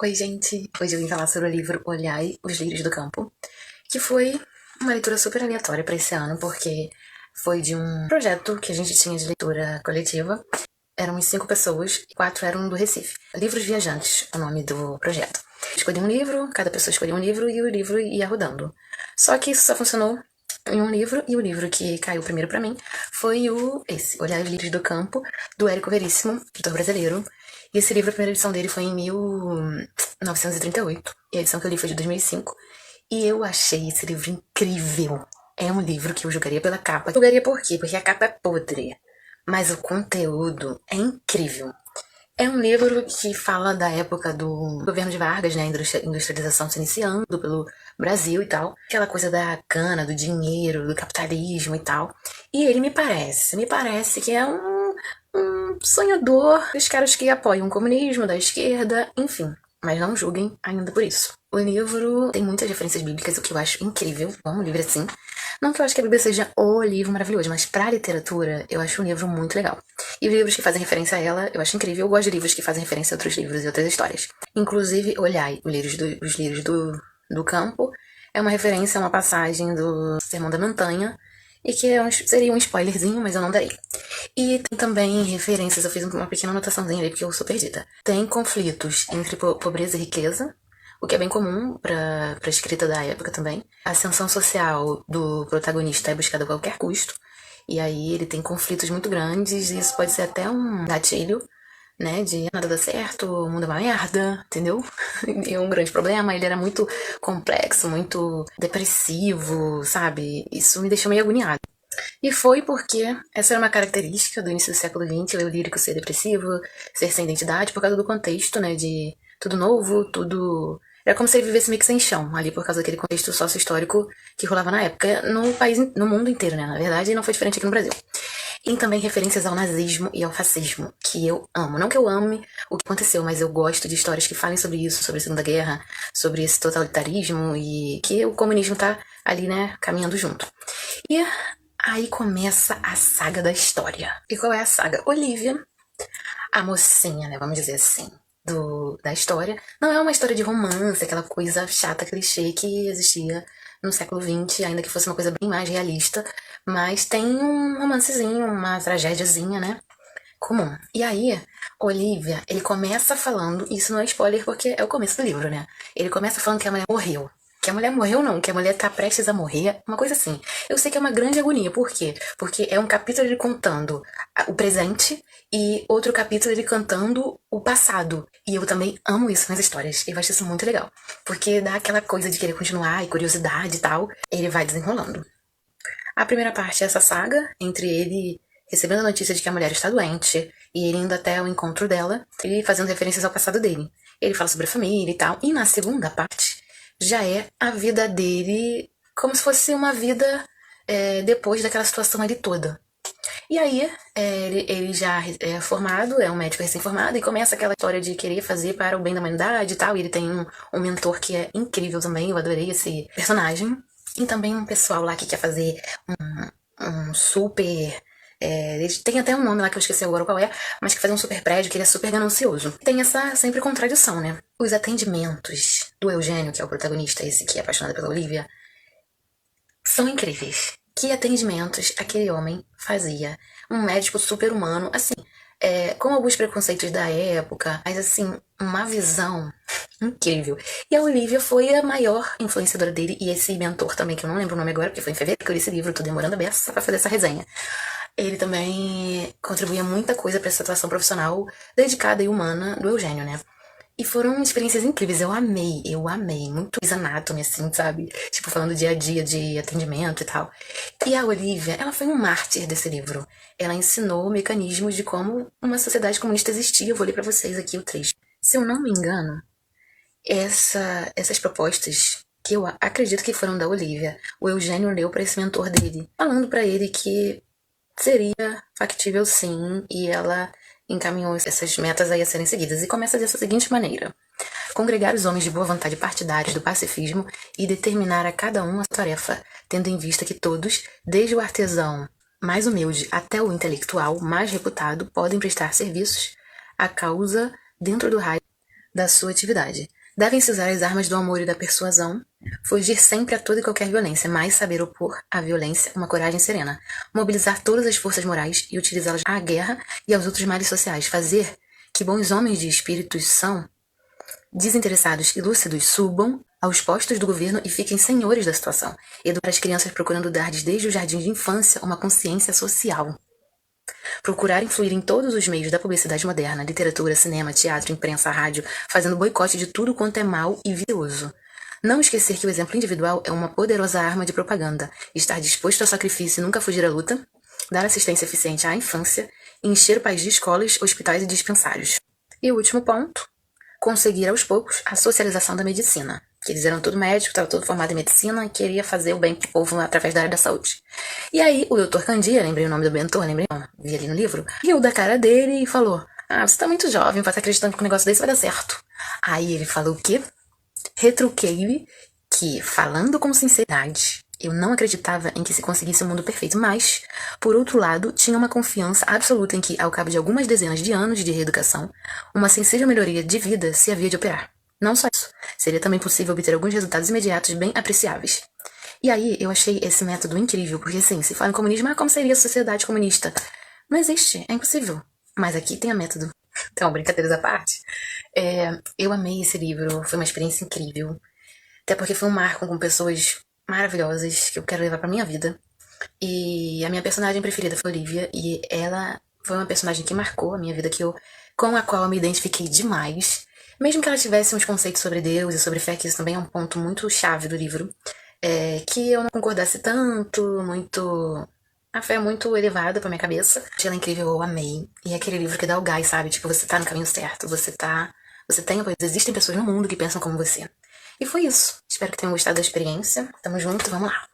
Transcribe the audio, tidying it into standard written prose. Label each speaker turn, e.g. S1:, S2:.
S1: Oi, gente! Hoje eu vim falar sobre o livro Olhai os Lírios do Campo, que foi uma leitura super aleatória para esse ano, porque foi de um projeto que a gente tinha de leitura coletiva. Éramos 5 pessoas, 4 eram do Recife. Livros Viajantes, o nome do projeto. Escolhi um livro, cada pessoa escolhia um livro e o livro ia rodando. Só que isso só funcionou em um livro, e o livro que caiu primeiro para mim foi esse, Olhar os Lírios do Campo, do Érico Veríssimo, escritor brasileiro. E esse livro, a primeira edição dele foi em 1938, e a edição que eu li foi de 2005. E eu achei esse livro incrível. É um livro que eu julgaria pela capa. Julgaria por quê? Porque a capa é podre, mas o conteúdo é incrível. É um livro que fala da época do governo de Vargas, né? A industrialização se iniciando pelo Brasil e tal. Aquela coisa da cana, do dinheiro, do capitalismo e tal. E ele me parece que é um sonhador dos caras que apoiam o comunismo, da esquerda, enfim. Mas não julguem ainda por isso. O livro tem muitas referências bíblicas, o que eu acho incrível. Amo um livro assim. Não que eu acho que a Bíblia seja o livro maravilhoso, mas pra literatura eu acho um livro muito legal. E livros que fazem referência a ela, eu acho incrível. Eu gosto de livros que fazem referência a outros livros e outras histórias. Inclusive, Olhai, os Lírios do Campo, é uma referência a uma passagem do Sermão da Montanha, e que seria um spoilerzinho, mas eu não darei. E tem também referências, eu fiz uma pequena anotaçãozinha ali, porque eu sou perdida. Tem conflitos entre pobreza e riqueza, o que é bem comum pra escrita da época também. A ascensão social do protagonista é buscada a qualquer custo, e aí ele tem conflitos muito grandes, e isso pode ser até um gatilho, né, de nada dá certo, o mundo é uma merda, entendeu? E um grande problema, ele era muito complexo, muito depressivo, sabe? Isso me deixou meio agoniada. E foi porque essa era uma característica do início do século XX, o eu lírico ser depressivo, ser sem identidade, por causa do contexto, né, de tudo novo, tudo... Era como se ele vivesse meio que sem chão, ali por causa daquele contexto sócio-histórico que rolava na época, no país, no mundo inteiro, né, na verdade, e não foi diferente aqui no Brasil. E também referências ao nazismo e ao fascismo, que eu amo. Não que eu ame o que aconteceu, mas eu gosto de histórias que falem sobre isso, sobre a Segunda Guerra, sobre esse totalitarismo e que o comunismo tá ali, né, caminhando junto. E aí começa a saga da história. E qual é a saga? Olivia, a mocinha, né, vamos dizer assim, da história. Não é uma história de romance, aquela coisa chata, clichê que existia no século XX, ainda que fosse uma coisa bem mais realista, mas tem um romancezinho, uma tragédiazinha, né, comum. E aí, Olivia, ele começa falando, isso não é spoiler porque é o começo do livro, né? Ele começa falando que a mulher morreu. Que a mulher morreu não, que a mulher tá prestes a morrer, uma coisa assim. Eu sei que é uma grande agonia, por quê? Porque é um capítulo ele contando o presente e outro capítulo ele cantando o passado. E eu também amo isso nas histórias, eu acho isso muito legal. Porque dá aquela coisa de querer continuar e curiosidade e tal, ele vai desenrolando. A primeira parte é essa saga entre ele recebendo a notícia de que a mulher está doente e ele indo até o encontro dela e fazendo referências ao passado dele. Ele fala sobre a família e tal. E na segunda parte já é a vida dele como se fosse uma vida depois daquela situação ali toda. E aí, ele já é formado, é um médico recém-formado, e começa aquela história de querer fazer para o bem da humanidade e tal. E ele tem um mentor que é incrível também, eu adorei esse personagem. E também um pessoal lá que quer fazer um super. Tem até um nome lá que eu esqueci agora qual é, mas que faz um super prédio que ele é super ganancioso. Tem essa sempre contradição, né? Os atendimentos do Eugênio, que é o protagonista, esse que é apaixonado pela Olivia, são incríveis. Que atendimentos aquele homem fazia? Um médico super humano, assim, com alguns preconceitos da época, mas assim, uma visão incrível. E a Olivia foi a maior influenciadora dele, e esse mentor também, que eu não lembro o nome agora, porque foi em fevereiro que eu li esse livro, tô demorando a beça pra fazer essa resenha. Ele também contribuía muita coisa pra essa atuação profissional dedicada e humana do Eugênio, né? E foram experiências incríveis, eu amei, muito Grey's Anatomy, assim, sabe? Tipo, falando dia a dia de atendimento e tal. E a Olivia, ela foi um mártir desse livro. Ela ensinou mecanismos de como uma sociedade comunista existia. Eu vou ler pra vocês aqui o trecho. Se eu não me engano, essas propostas, que eu acredito que foram da Olivia, o Eugênio leu pra esse mentor dele, falando pra ele que seria factível sim, e ela encaminhou essas metas aí a serem seguidas. E começa dessa seguinte maneira: congregar os homens de boa vontade partidários do pacifismo e determinar a cada um a tarefa, tendo em vista que todos, desde o artesão mais humilde até o intelectual mais reputado, podem prestar serviços à causa dentro do raio da sua atividade. Devem-se usar as armas do amor e da persuasão, fugir sempre a toda e qualquer violência, mas saber opor à violência uma coragem serena, mobilizar todas as forças morais e utilizá-las à guerra e aos outros males sociais, fazer que bons homens de espíritos são desinteressados e lúcidos subam aos postos do governo e fiquem senhores da situação, educar as crianças procurando dar desde o jardim de infância uma consciência social. Procurar influir em todos os meios da publicidade moderna, literatura, cinema, teatro, imprensa, rádio, fazendo boicote de tudo quanto é mal e vicioso. Não esquecer que o exemplo individual é uma poderosa arma de propaganda, estar disposto ao sacrifício e nunca fugir à luta, dar assistência eficiente à infância, encher o país de escolas, hospitais e dispensários. E o último ponto, conseguir aos poucos a socialização da medicina. Que eles eram tudo médico, estava todo formado em medicina e queria fazer o bem pro povo através da área da saúde. E aí o Dr. Candia, lembrei o nome do mentor, lembrei, não, vi ali no livro, riu da cara dele e falou: "Ah, você tá muito jovem pra estar acreditando que um negócio desse vai dar certo." Aí ele falou o quê? Retruquei-lhe que, falando com sinceridade, eu não acreditava em que se conseguisse um mundo perfeito, mas, por outro lado, tinha uma confiança absoluta em que, ao cabo de algumas dezenas de anos de reeducação, uma sensível melhoria de vida se havia de operar. Não só isso, seria também possível obter alguns resultados imediatos bem apreciáveis. E aí eu achei esse método incrível, porque assim, se fala em comunismo, como seria a sociedade comunista? Não existe, é impossível. Mas aqui tem a método. Então, brincadeiras à parte. Eu amei esse livro, foi uma experiência incrível. Até porque foi um marco com pessoas maravilhosas que eu quero levar pra minha vida. E a minha personagem preferida foi Olivia, e ela foi uma personagem que marcou a minha vida, com a qual eu me identifiquei demais. Mesmo que ela tivesse uns conceitos sobre Deus e sobre fé, que isso também é um ponto muito chave do livro, que eu não concordasse tanto, a fé é muito elevada pra minha cabeça. Achei ela incrível, eu amei. E é aquele livro que dá o gás, sabe? Tipo, você tá no caminho certo, você tem apoio. Existem pessoas no mundo que pensam como você. E foi isso. Espero que tenham gostado da experiência. Tamo junto, vamos lá.